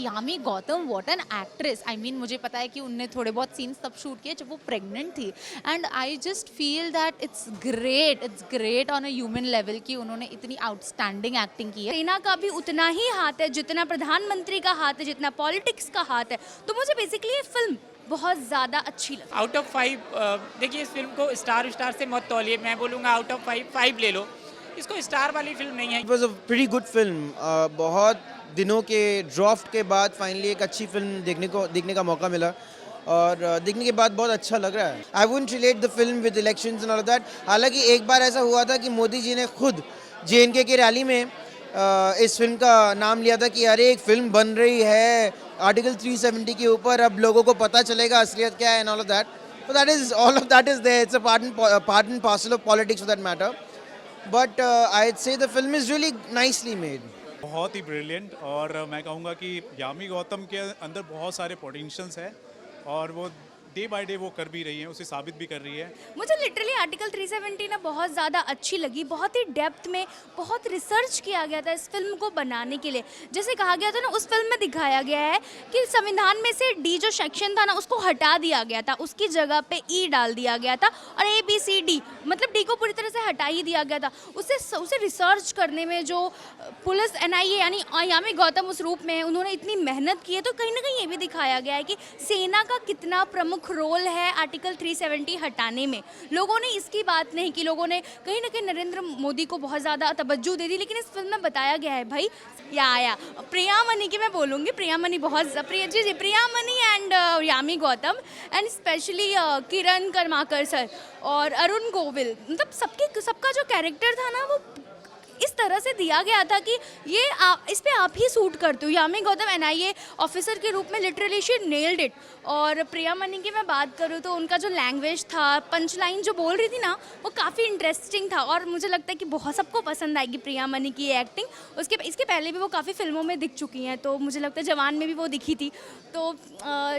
Yam Gautam what an actress. I mean मुझे पता है कि उनने थोड़े बहुत सीन्स तब शूट किए जब वो प्रेग्नेंट थी, and I just feel that it's great on a human level कि उन्होंने इतनी आउटस्टैंडिंग एक्टिंग की है। सेना का भी उतना ही हाथ है जितना प्रधानमंत्री का हाथ है, जितना पॉलिटिक्स का हाथ है। तो मुझे बेसिकली ये फिल्म बहुत ज़्यादा अच्छी लगी। आउट ऑफ 5 देखिए इस फिल्म को स्टार से मत तौलिए, मैं बोलूँगा आउट ऑफ 5 ले लो। इसको स्टार वाली फिल्म नहीं है। It was a pretty good film. बहुत दिनों के ड्राफ्ट के बाद फाइनली एक अच्छी फिल्म देखने का मौका मिला, और देखने के बाद बहुत अच्छा लग रहा है। I wouldn't relate the film with elections and all that. हालांकि एक बार ऐसा हुआ था कि मोदी जी ने खुद जेएनके की रैली में इस फिल्म का नाम लिया था कि अरे एक फिल्म बन रही है आर्टिकल 370 के ऊपर, अब लोगों को पता चलेगा असलियत क्या है and all of that. So that is all of that is there. It's a part and parcel of politics for that matter. But I'd say the film is really nicely made. बहुत ही brilliant, और मैं कहूँगा कि यामी गौतम के अंदर बहुत सारे potentials है और वो डे बाय डे वो कर भी रही है, उसे साबित भी कर रही है। मुझे लिटरली आर्टिकल 370 ना बहुत ज़्यादा अच्छी लगी। बहुत ही डेप्थ में बहुत रिसर्च किया गया था इस फिल्म को बनाने के लिए। जैसे कहा गया था ना, उस फिल्म में दिखाया गया है कि संविधान में से डी जो सेक्शन था ना उसको हटा दिया गया था, उसकी जगह पे ई डाल दिया गया था, और ABCD मतलब डी को पूरी तरह से हटा ही दिया गया था। उसे रिसर्च करने में जो पुलिस NIA यानी यामी गौतम उस रूप में है, उन्होंने इतनी मेहनत की है। तो कहीं ना कहीं ये भी दिखाया गया है कि सेना का कितना प्रमुख रोल है आर्टिकल 370 हटाने में। लोगों ने इसकी बात नहीं की, लोगों ने कहीं ना कहीं नरेंद्र मोदी को बहुत ज़्यादा तवज्जो दे दी, लेकिन इस फिल्म में बताया गया है भाई या प्रियामणि की मैं बोलूँगी, प्रियामणि बहुत Priyamani and Yami Gautam and specially Kiran Karmakar sir और अरुण गोविल, मतलब सबका जो कैरेक्टर था ना वो इस तरह से दिया गया था कि ये इस पे आप ही सूट करते हो। यामी गौतम NIA ऑफिसर के रूप में लिटरली शी नेल्ड इट। और प्रियामणि की मैं बात करूँ तो उनका जो लैंग्वेज था, पंच लाइन जो बोल रही थी ना, वो काफ़ी इंटरेस्टिंग था, और मुझे लगता है कि बहुत सबको पसंद आएगी प्रियामणि की एक्टिंग। इसके पहले भी वो काफ़ी फिल्मों में दिख चुकी हैं, तो मुझे लगता है जवान में भी वो दिखी थी। तो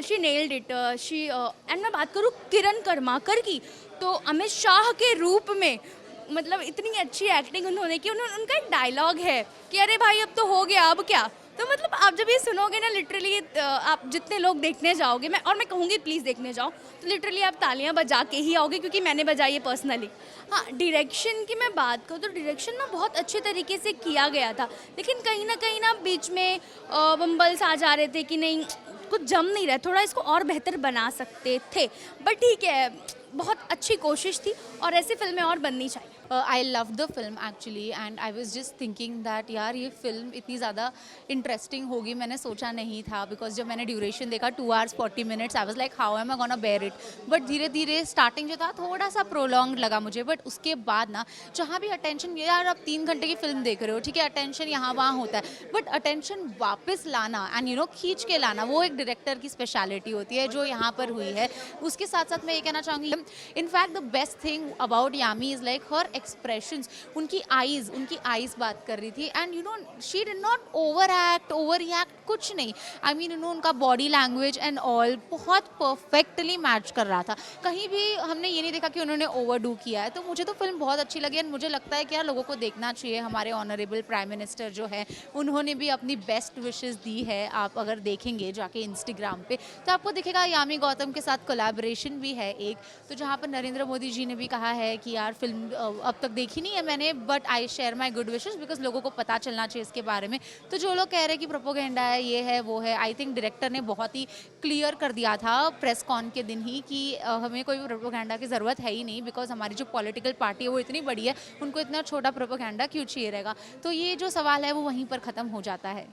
शी नेल्ड इट। एंड मैं बात करूँ किरण कर्माकर की, तो अमित शाह के रूप में मतलब इतनी अच्छी एक्टिंग उन्होंने की। उनका एक डायलॉग है कि अरे भाई अब तो हो गया, अब क्या। तो मतलब आप जब ये सुनोगे ना, लिटरली आप जितने लोग देखने जाओगे, मैं कहूँगी प्लीज़ देखने जाओ, तो लिटरली आप तालियां बजा के ही आओगे, क्योंकि मैंने बजाई है पर्सनली। हाँ, डायरेक्शन की मैं बात करूँ तो डायरेक्शन ना बहुत अच्छे तरीके से किया गया था, लेकिन कहीं ना बीच में बम्बल्स आ जा रहे थे कि नहीं कुछ जम नहीं रहा, थोड़ा इसको और बेहतर बना सकते थे। बट ठीक है, बहुत अच्छी कोशिश थी और ऐसी फिल्में और बननी चाहिए। I love the film actually, and I was just thinking that यार ये फिल्म इतनी ज़्यादा इंटरेस्टिंग होगी, मैंने सोचा नहीं था। बिकॉज जब मैंने ड्यूरेशन देखा 2 hours 40 minutes, I was like how am I gonna bear it. But धीरे धीरे स्टार्टिंग जो था थोड़ा सा प्रोलॉन्ग लगा मुझे, बट उसके बाद ना जहाँ भी अटेंशन, यार आप 3 घंटे की फिल्म देख रहे हो, ठीक है, अटेंशन यहाँ वहाँ होता है, बट अटेंशन वापस लाना एंड खींच के लाना, वो एक डायरेक्टर की स्पेशलिटी होती है, जो यहाँ पर हुई है। उसके साथ साथ मैं ये कहना चाहूँगी, in fact the best thing about Yami is like her expressions. उनकी आईज बात कर रही थी, and she did not over react, कुछ नहीं। आई मीन उनका बॉडी लैंग्वेज एंड ऑल बहुत परफेक्टली मैच कर रहा था। कहीं भी हमने ये नहीं देखा कि उन्होंने ओवरडू किया है। तो मुझे तो फिल्म बहुत अच्छी लगी, एंड मुझे लगता है कि यार लोगों को देखना चाहिए। हमारे ऑनरेबल प्राइम मिनिस्टर जो है, उन्होंने भी अपनी बेस्ट विशेस दी है। आप अगर देखेंगे जाके इंस्टाग्राम पे, तो आपको दिखेगा यामी गौतम के साथ कोलैबोरेशन भी है एक, तो जहाँ पर नरेंद्र मोदी जी ने भी कहा है कि यार फिल्म अब तक देखी नहीं है मैंने, but I share my good wishes, because लोगों को पता चलना चाहिए इसके बारे में। तो जो लोग कह रहे हैं कि प्रोपोगेंडा है, ये है वो है, आई थिंक डायरेक्टर ने बहुत ही क्लियर कर दिया था प्रेस कॉन के दिन ही कि हमें कोई प्रोपोगेंडा की ज़रूरत है ही नहीं, बिकॉज हमारी जो पॉलिटिकल पार्टी है वो इतनी बड़ी है, उनको इतना छोटा प्रोपोगेंडा क्यों चाहिए रहेगा। तो ये जो सवाल है वो वहीं पर ख़त्म हो जाता है।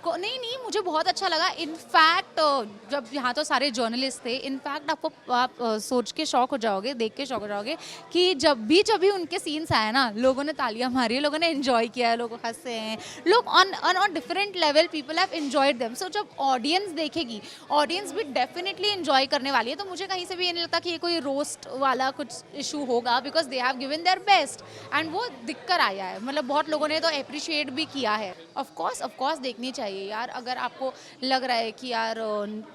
नहीं, मुझे बहुत अच्छा लगा। इनफैक्ट जब यहाँ तो सारे जर्नलिस्ट थे, इनफैक्ट आप सोच के शौक हो जाओगे, देख के शौक हो जाओगे कि जब भी उनके सीन्स आए ना, लोगों ने तालियां मारी है, लोगों ने एंजॉय किया है, लोग हंसे हैं, लोग on different level people have enjoyed them. So जब ऑडियंस देखेगी, ऑडियंस भी डेफिनेटली एंजॉय करने वाली है। तो मुझे कहीं से भी ये नहीं लगता कि ये कोई रोस्ट वाला कुछ इशू होगा, because they have given their best and वो दिख कर आया है। मतलब बहुत लोगों ने तो अप्रिशिएट भी किया है। ऑफ कोर्स देखनी चाहिए यार। अगर आपको लग रहा है कि यार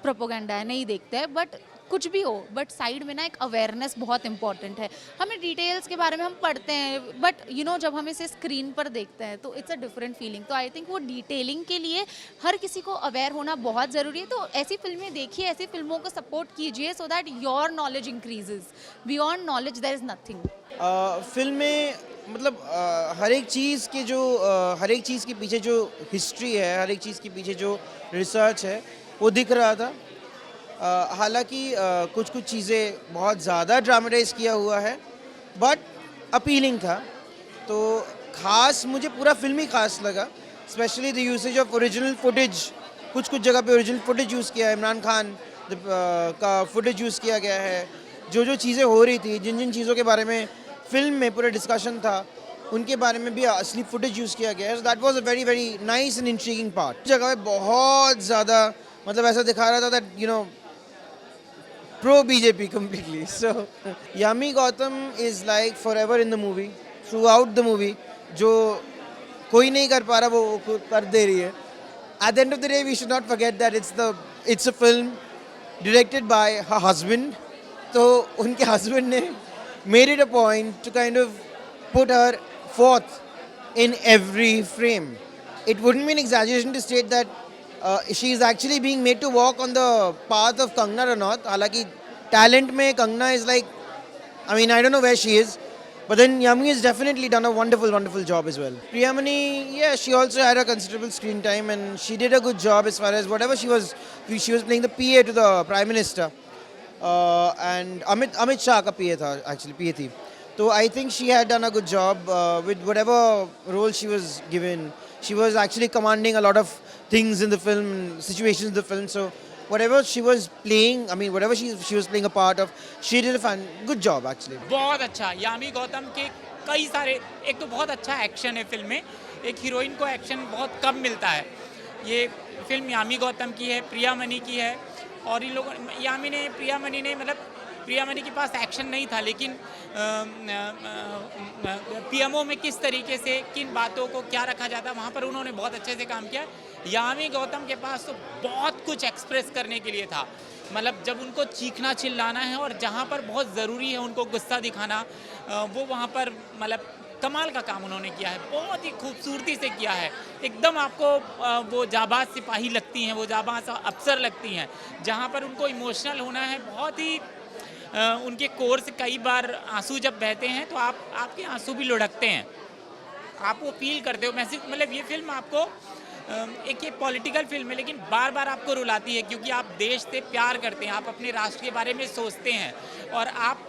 प्रोपोगेंडा है, नहीं देखते हैं, बट कुछ भी हो, बट साइड में ना एक अवेयरनेस बहुत इंपॉर्टेंट है. हमें डिटेल्स के बारे में हम पढ़ते हैं, बट जब हम इसे स्क्रीन पर देखते हैं तो इट्स अ डिफरेंट फीलिंग. तो आई थिंक वो डिटेलिंग के लिए हर किसी को अवेयर होना बहुत ज़रूरी है. तो ऐसी फिल्में देखिए, ऐसी फिल्मों को सपोर्ट कीजिए, so that your knowledge increases. Beyond knowledge there is nothing. Film में मतलब हर एक चीज़ के पीछे जो हिस्ट्री है, हर एक चीज़ के पीछे जो रिसर्च है वो दिख रहा था. हालांकि कुछ चीज़ें बहुत ज़्यादा ड्रामेटाइज किया हुआ है, बट अपीलिंग था. तो खास मुझे पूरा फिल्म ही खास लगा, specially the usage of original footage. कुछ जगह पे ओरिजिनल फुटेज यूज़ किया है, इमरान खान का फुटेज यूज़ किया गया है. जो चीज़ें हो रही थी, जिन चीज़ों के बारे में फिल्म में पूरा डिस्कशन था, उनके बारे में भी असली फुटेज यूज़ किया गया है. That was a very very nice and intriguing part. जगह पे बहुत ज़्यादा मतलब ऐसा दिखा रहा था that pro BJP completely. So Yami Gautam is like forever in the movie, throughout the movie. जो कोई नहीं कर पा रहा वो खुद कर दे रही है. At the end of the day, we should not forget that it's a film directed by her husband. तो उनके husband ने made it a point to kind of put her forth in every frame. It wouldn't be an exaggeration to state that she is actually being made to walk on the path of Kangna Ranaut. हालांकि talent में Kangna is like, I mean, I don't know where she is, but then Yami has definitely done a wonderful, wonderful job as well. Priyamani, yeah, she also had a considerable screen time and she did a good job as far as whatever she was playing the PA to the Prime Minister. And Amit Shah का PA था, actually PA थी. So I think she had done a good job with whatever role she was given. She was actually commanding a lot of things in the film, situations in the film. So whatever she was playing, I mean whatever she was playing a part of, she did a good job actually. बहुत अच्छा. यामी गौतम के कई सारे, एक तो बहुत अच्छा action है फिल्म में. एक हीरोइन को एक्शन बहुत कम मिलता है. ये फिल्म यामी गौतम की है, प्रियामणि की है. और इन लोगों प्रियामणि ने मतलब प्रियामणि के पास एक्शन नहीं था, लेकिन पीएमओ में किस तरीके से किन बातों को क्या रखा जाता है वहाँ पर उन्होंने बहुत अच्छे से काम किया. यामी गौतम के पास तो बहुत कुछ एक्सप्रेस करने के लिए था. मतलब जब उनको चीखना चिल्लाना है और जहाँ पर बहुत ज़रूरी है उनको गुस्सा दिखाना, वो वहाँ पर मतलब कमाल का काम उन्होंने किया है. बहुत ही खूबसूरती से किया है. एकदम आपको वो जाबाज सिपाही लगती हैं, वो जाबाज अफसर लगती हैं. जहाँ पर उनको इमोशनल होना है, बहुत ही उनके कोर से कई बार आंसू जब बहते हैं तो आपके आंसू भी लुढ़कते हैं, आप वो फील करते हो. मैसेज मतलब ये फिल्म आपको एक ये पॉलिटिकल फिल्म है, लेकिन बार बार आपको रुलाती है क्योंकि आप देश से प्यार करते हैं, आप अपने राष्ट्र के बारे में सोचते हैं और आप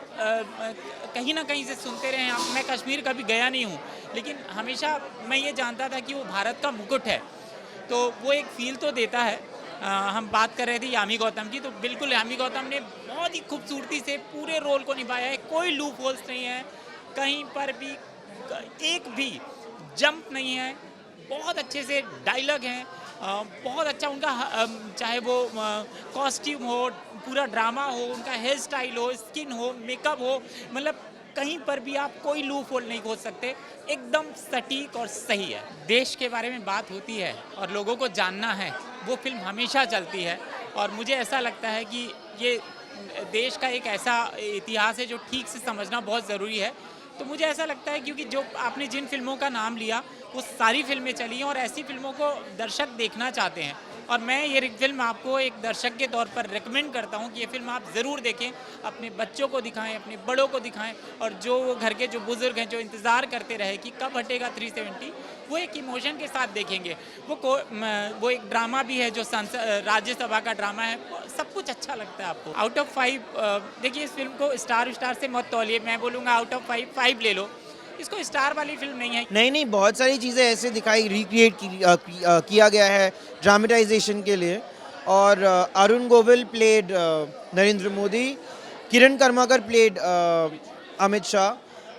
कहीं ना कहीं से सुनते रहे हैं. मैं कश्मीर कभी गया नहीं हूँ, लेकिन हमेशा मैं ये जानता था कि वो भारत का मुकुट है, तो वो एक फील तो देता है. हम बात कर रहे थे यामी गौतम की, तो बिल्कुल यामी गौतम ने बहुत ही खूबसूरती से पूरे रोल को निभाया है. कोई लूप होल्स नहीं है, कहीं पर भी एक भी जंप नहीं है. बहुत अच्छे से डायलॉग हैं, बहुत अच्छा उनका चाहे वो कॉस्ट्यूम हो, पूरा ड्रामा हो, उनका हेयर स्टाइल हो, स्किन हो, मेकअप हो, मतलब कहीं पर भी आप कोई लूप होल नहीं खोज सकते. एकदम सटीक और सही है. देश के बारे में बात होती है और लोगों को जानना है, वो फिल्म हमेशा चलती है. और मुझे ऐसा लगता है कि ये देश का एक ऐसा इतिहास है जो ठीक से समझना बहुत ज़रूरी है. तो मुझे ऐसा लगता है क्योंकि जो आपने जिन फिल्मों का नाम लिया वो सारी फिल्में चली हैं और ऐसी फिल्मों को दर्शक देखना चाहते हैं. और मैं ये फिल्म आपको एक दर्शक के तौर पर रेकमेंड करता हूँ कि ये फिल्म आप ज़रूर देखें, अपने बच्चों को दिखाएं, अपने बड़ों को दिखाएं, और जो वो घर के जो बुज़ुर्ग हैं जो इंतज़ार करते रहे कि कब हटेगा 370, वो एक इमोशन के साथ देखेंगे. वो एक ड्रामा भी है जो राज्यसभा का ड्रामा है. सब कुछ अच्छा लगता है आपको. आउट ऑफ 5 देखिए, इस फिल्म को स्टार से मत तौलिए. मैं बोलूँगा आउट ऑफ 5 ले लो. इसको स्टार वाली फिल्म नहीं है. नहीं, बहुत सारी चीज़ें ऐसे दिखाई, रिक्रिएट किया गया है ड्रामेटाइजेशन के लिए. और Arun Govil played Narendra Modi, Kiran Karmakar played Amit Shah,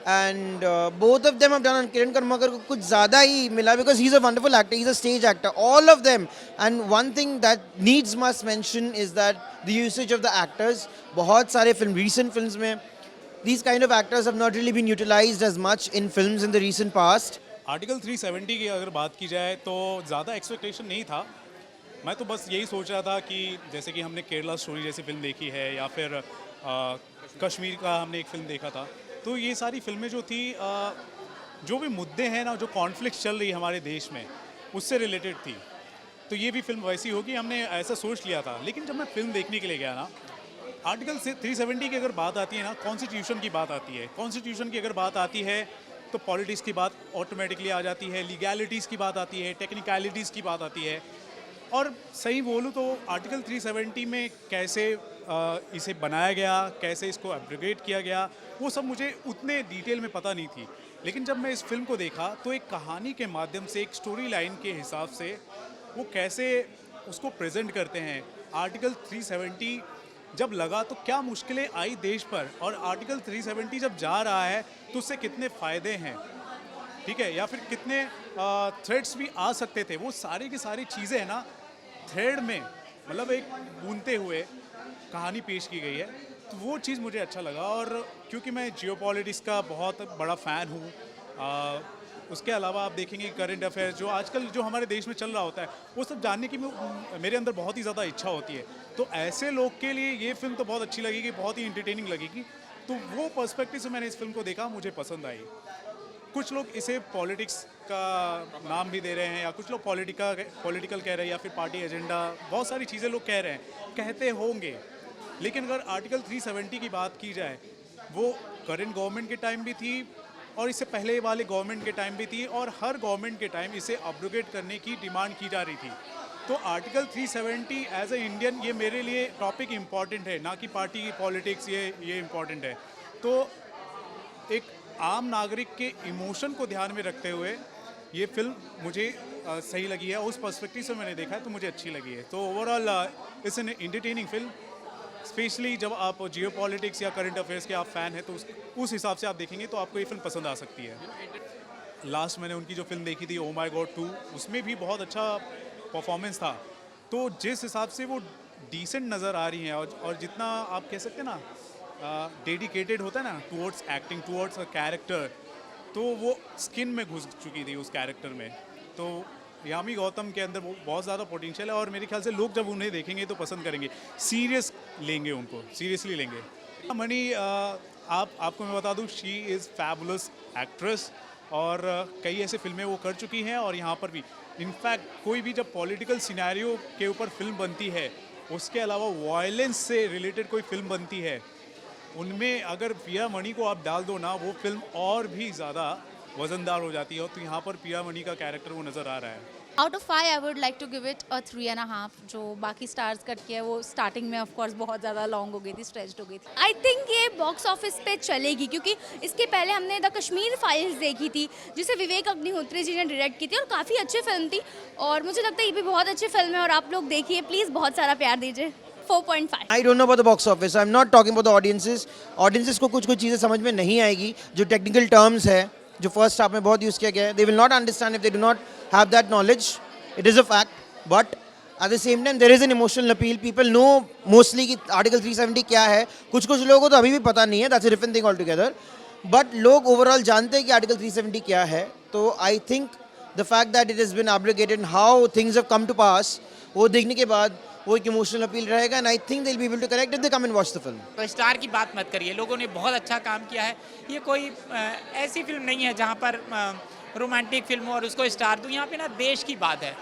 and both of them have done. Kiran Karmakar को कुछ ज़्यादा ही मिला because he is a wonderful actor, he is a stage actor, all of them. And one thing that needs must mention is that the usage of the actors. बहुत सारे recent films में these kind of actors have not really been utilized as much in films in the recent past. Article 370 की अगर बात की जाए तो ज़्यादा एक्सपेक्टेशन नहीं था, मैं तो बस यही सोच रहा था कि जैसे कि हमने केरला स्टोरी जैसी फिल्म देखी है या फिर कश्मीर का हमने एक फ़िल्म देखा था, तो ये सारी फिल्में जो थी जो भी मुद्दे हैं ना, जो कॉन्फ्लिक्ट चल रही है हमारे देश में, उससे रिलेटेड थी। तो ये भी फिल्म वैसी होगी, हमने ऐसा सोच लिया था। लेकिन जब मैं फिल्म देखने के लिए गया ना, आर्टिकल 370 की अगर बात आती है ना, कॉन्स्टिट्यूशन की बात आती है, कॉन्स्टिट्यूशन की अगर बात आती है तो पॉलिटिक्स की बात ऑटोमेटिकली आ जाती है, लीगैलिटीज़ की बात आती है, टेक्निकलिटीज़ की बात आती है। और सही बोलूँ तो आर्टिकल 370 में कैसे इसे बनाया गया, कैसे इसको एब्रोगेट किया गया, वो सब मुझे उतने डिटेल में पता नहीं थी। लेकिन जब मैं इस फिल्म को देखा तो एक कहानी के माध्यम से, एक स्टोरी लाइन के हिसाब से वो कैसे उसको प्रेजेंट करते हैं। आर्टिकल 370 जब लगा तो क्या मुश्किलें आई देश पर, और आर्टिकल 370 जब जा रहा है तो उससे कितने फ़ायदे हैं, ठीक है, या फिर कितने थ्रेड्स भी आ सकते थे। वो सारी की सारी चीज़ें हैं ना, थ्रेड में मतलब एक बूनते हुए कहानी पेश की गई है, तो वो चीज़ मुझे अच्छा लगा। और क्योंकि मैं जियोपॉलिटिक्स का बहुत बड़ा फ़ैन हूँ, उसके अलावा आप देखेंगे करंट अफेयर्स जो आजकल जो हमारे देश में चल रहा होता है, वो सब जानने की मेरे अंदर बहुत ही ज़्यादा इच्छा होती है। तो ऐसे लोग के लिए ये फिल्म तो बहुत अच्छी लगेगी, बहुत ही इंटरटेनिंग लगेगी। तो वो पर्सपेक्टिव से मैंने इस फिल्म को देखा, मुझे पसंद आई। कुछ लोग इसे पॉलिटिक्स का नाम भी दे रहे हैं, या कुछ लोग पॉलिटिकल कह रहे हैं, या फिर पार्टी एजेंडा, बहुत सारी चीज़ें लोग कह रहे हैं, कहते होंगे। लेकिन अगर आर्टिकल 370 की बात की जाए, वो करंट गवर्नमेंट के टाइम भी थी और इससे पहले वाले गवर्नमेंट के टाइम भी थी, और हर गवर्नमेंट के टाइम इसे अब्रोगेट करने की डिमांड की जा रही थी। तो आर्टिकल 370 एज ए इंडियन, ये मेरे लिए टॉपिक इम्पॉर्टेंट है, ना कि पार्टी की पॉलिटिक्स, ये इम्पॉर्टेंट है। तो एक आम नागरिक के इमोशन को ध्यान में रखते हुए ये फिल्म मुझे सही लगी है। उस पर्सपेक्टिव से मैंने देखा है तो मुझे अच्छी लगी है। तो overall it's an entertaining film, specially जब आप जियो पॉलिटिक्स या करंट अफेयर्स के आप फ़ैन हैं, तो उस हिसाब से आप देखेंगे तो आपको ये फिल्म पसंद आ सकती है। लास्ट मैंने उनकी जो फिल्म देखी थी ओ माई गॉड 2, उसमें भी बहुत अच्छा परफॉर्मेंस था। तो जिस हिसाब से वो डिसेंट नज़र आ रही हैं, और जितना आप कह सकते हैं ना डेडिकेटेड होता है ना towards acting, towards a character, तो वो स्किन में घुस चुकी थी उस कैरेक्टर में। तो यामी गौतम के अंदर वो बहुत ज़्यादा पोटेंशियल है, और मेरे ख्याल से लोग जब उन्हें देखेंगे तो पसंद करेंगे, सीरियस लेंगे, उनको सीरियसली लेंगे। मनी आपको मैं बता दूं, शी इज़ फैबुलस एक्ट्रेस, और कई ऐसे फिल्में वो कर चुकी हैं, और यहाँ पर भी इनफैक्ट कोई भी जब पॉलिटिकल सिनेरियो के ऊपर फिल्म बनती है, उसके अलावा वायलेंस से रिलेटेड कोई फिल्म बनती है, उनमें अगर प्रिया मणि को आप डाल दो ना, वो फिल्म और भी ज़्यादा वज़नदार हो जाती है। तो यहाँ पर प्रिया मणि का कैरेक्टर वो नज़र आ रहा है। Out of 5 I would like to give it a 3.5। जो बाकी स्टार्स कट के है वो स्टार्टिंग में ऑफ कोर्स बहुत ज़्यादा लॉन्ग हो गई थी, स्ट्रेच्ड हो गई थी। आई थिंक ये बॉक्स ऑफिस पे चलेगी, क्योंकि इसके पहले हमने द कश्मीर फाइल्स देखी थी, जिसे विवेक अग्निहोत्री जी ने डायरेक्ट की थी, और काफ़ी अच्छी फिल्म थी, और मुझे लगता है ये भी बहुत अच्छी फिल्म है, और आप लोग देखिए प्लीज़, बहुत सारा प्यार दीजिए। 4.5। I don't know about the box office. I'm not talking about the audiences. Audiences को कुछ चीज़ें समझ में नहीं आएगी, जो टेक्निकल टर्म्स है, जो फर्स्ट हाफ में बहुत यूज़ किया गया है. They will not understand if they do not have that knowledge. It is a fact. But at the same time, there is an emotional appeal. People know mostly कि Article 370 क्या है. कुछ लोगों को तो अभी भी पता नहीं है. That's a different thing altogether. But लोग overall जानते हैं कि Article 370 क्या है. तो I think the fact that it has been abrogated and how things have come to pass, वो देखने के बाद वो एक इमोशनल अपील रहेगा, and I think they will be able to connect if they come and watch the film. तो star की बात मत करिए, लोगों ने बहुत अच्छा काम किया है। ये कोई ऐसी फिल्म नहीं है जहाँ पर रोमांटिक फिल्म हो और उसको स्टार दूँ। यहाँ पे ना देश की बात है,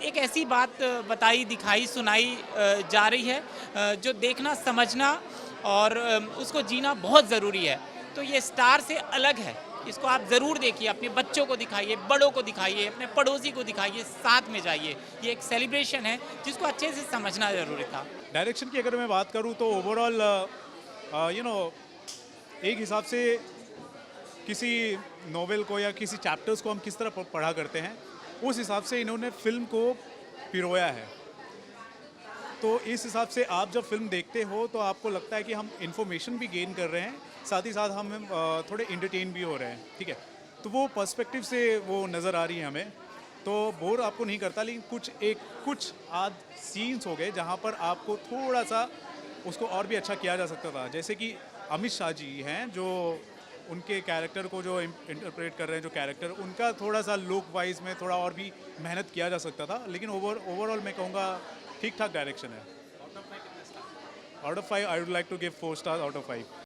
एक ऐसी बात बताई, दिखाई, सुनाई जा रही है जो देखना, समझना और उसको जीना बहुत ज़रूरी है। तो ये स्टार से अलग है, इसको आप ज़रूर देखिए, अपने बच्चों को दिखाइए, बड़ों को दिखाइए, अपने पड़ोसी को दिखाइए, साथ में जाइए। ये एक सेलिब्रेशन है जिसको अच्छे से समझना ज़रूरी था। डायरेक्शन की अगर मैं बात करूँ तो ओवरऑल एक हिसाब से किसी नोवेल को या किसी चैप्टर्स को हम किस तरह पढ़ा करते हैं, उस हिसाब से इन्होंने फिल्म को पिरोया है। तो इस हिसाब से आप जब फिल्म देखते हो तो आपको लगता है कि हम इंफॉर्मेशन भी गेन कर रहे हैं, साथ ही साथ हम थोड़े इंटरटेन भी हो रहे हैं, ठीक है। तो वो पर्सपेक्टिव से वो नज़र आ रही है हमें, तो बोर आपको नहीं करता। लेकिन कुछ आध सीन्स हो गए जहाँ पर आपको थोड़ा सा उसको और भी अच्छा किया जा सकता था। जैसे कि अमित शाह जी हैं जो उनके कैरेक्टर को जो इंटरप्रेट कर रहे हैं जो कैरेक्टर, उनका थोड़ा सा लुक वाइज में थोड़ा और भी मेहनत किया जा सकता था, लेकिन ओवरऑल मैं कहूँगा ठीक ठाक डायरेक्शन है। Out of 5 I would like to give 4 stars out of 5।